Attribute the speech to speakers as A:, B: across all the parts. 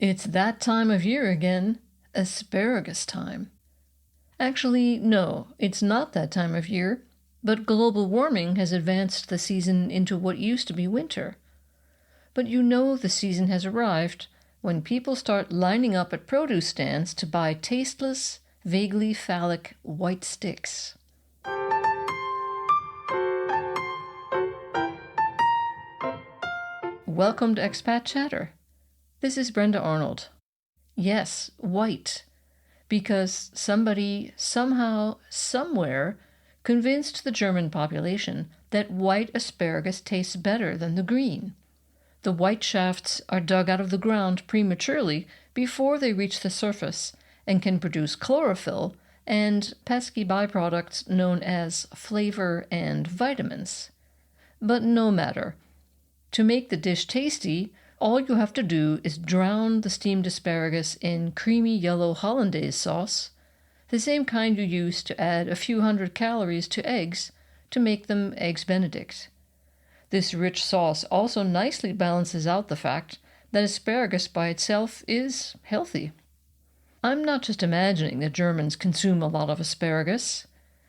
A: It's that time of year again, asparagus time. Actually, no, it's not that time of year, but global warming has advanced the season into what used to be winter. But you know the season has arrived when people start lining up at produce stands to buy tasteless, vaguely phallic white sticks. Welcome to Expat Chatter. This is Brenda Arnold. Yes, white. Because somebody, somehow, somewhere, convinced the German population that white asparagus tastes better than the green. The white shafts are dug out of the ground prematurely before they reach the surface and can produce chlorophyll and pesky byproducts known as flavor and vitamins. But no matter. To make the dish tasty, all you have to do is drown the steamed asparagus in creamy yellow hollandaise sauce, the same kind you use to add a few hundred calories to eggs to make them eggs Benedict. This rich sauce also nicely balances out the fact that asparagus by itself is healthy. I'm not just imagining that Germans consume a lot of asparagus.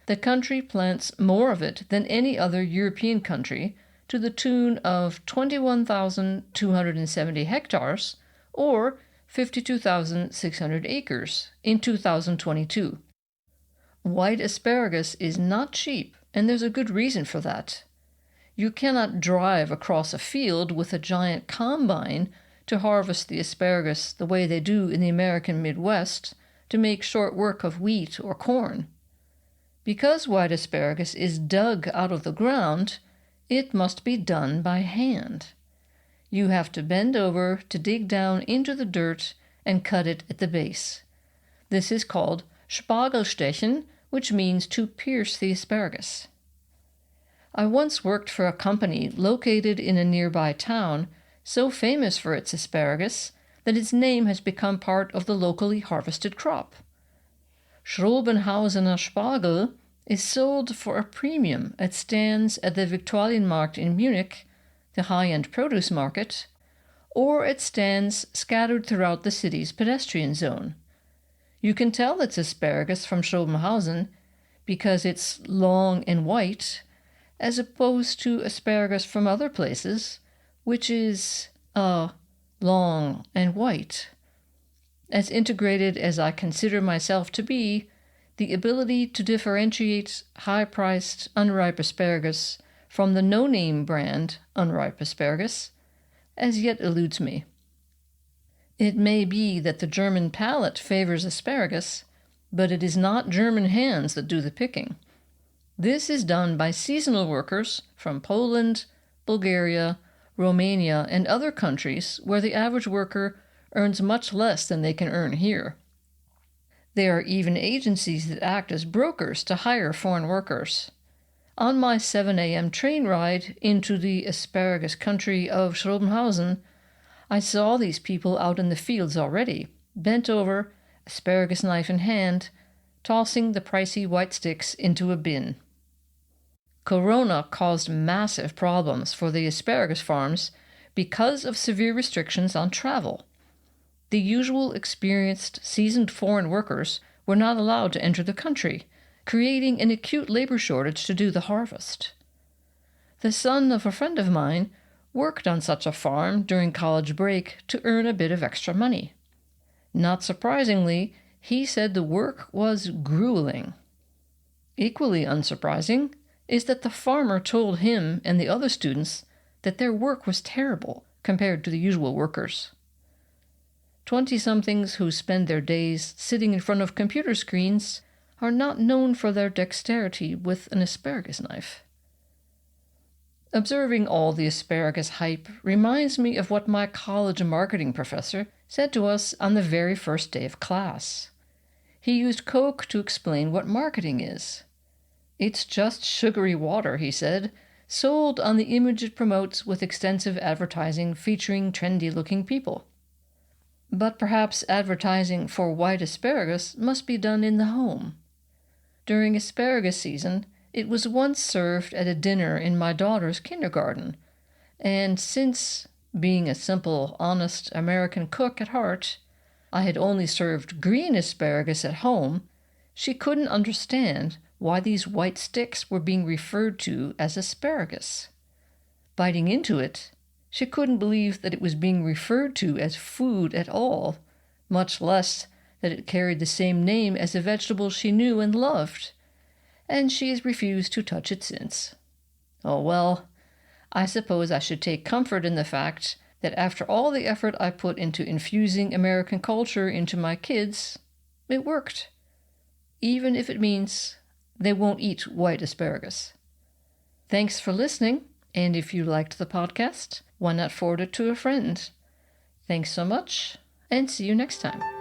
A: The country plants more of it than any other European country, to the tune of 21,270 hectares, or 52,600 acres, in 2022. White asparagus is not cheap, and there's a good reason for that. You cannot drive across a field with a giant combine to harvest the asparagus the way they do in the American Midwest to make short work of wheat or corn. Because white asparagus is dug out of the ground, it must be done by hand. You have to bend over to dig down into the dirt and cut it at the base. This is called Spargelstechen, which means to pierce the asparagus. I once worked for a company located in a nearby town, so famous for its asparagus that its name has become part of the locally harvested crop. Schrobenhausener Spargel is sold for a premium at stands at the Viktualienmarkt in Munich, the high-end produce market, or at stands scattered throughout the city's pedestrian zone. You can tell it's asparagus from Schrobenhausen because it's long and white, as opposed to asparagus from other places, which is, long and white. As integrated as I consider myself to be, the ability to differentiate high-priced unripe asparagus from the no-name brand unripe asparagus as yet eludes me. It may be that the German palate favors asparagus, but it is not German hands that do the picking. This is done by seasonal workers from Poland, Bulgaria, Romania, and other countries where the average worker earns much less than they can earn here. There are even agencies that act as brokers to hire foreign workers. On my 7 a.m. train ride into the asparagus country of Schrobenhausen, I saw these people out in the fields already, bent over, asparagus knife in hand, tossing the pricey white sticks into a bin. Corona caused massive problems for the asparagus farms because of severe restrictions on travel. The usual experienced, seasoned foreign workers were not allowed to enter the country, creating an acute labor shortage to do the harvest. The son of a friend of mine worked on such a farm during college break to earn a bit of extra money. Not surprisingly, he said the work was grueling. Equally unsurprising is that the farmer told him and the other students that their work was terrible compared to the usual workers. 20-somethings who spend their days sitting in front of computer screens are not known for their dexterity with an asparagus knife. Observing all the asparagus hype reminds me of what my college marketing professor said to us on the very first day of class. He used Coke to explain what marketing is. It's just sugary water, he said, sold on the image it promotes with extensive advertising featuring trendy-looking people. But perhaps advertising for white asparagus must be done in the home. During asparagus season, it was once served at a dinner in my daughter's kindergarten, and since Being a simple, honest American cook at heart, I had only served green asparagus at home. She couldn't understand why these white sticks were being referred to as asparagus. Biting into it, she couldn't believe that it was being referred to as food at all, much less that it carried the same name as a vegetable she knew and loved, and she has refused to touch it since. Oh well, I suppose I should take comfort in the fact that after all the effort I put into infusing American culture into my kids, it worked. Even if it means they won't eat white asparagus. Thanks for listening, and if you liked the podcast, why not forward it to a friend? Thanks so much, and see you next time.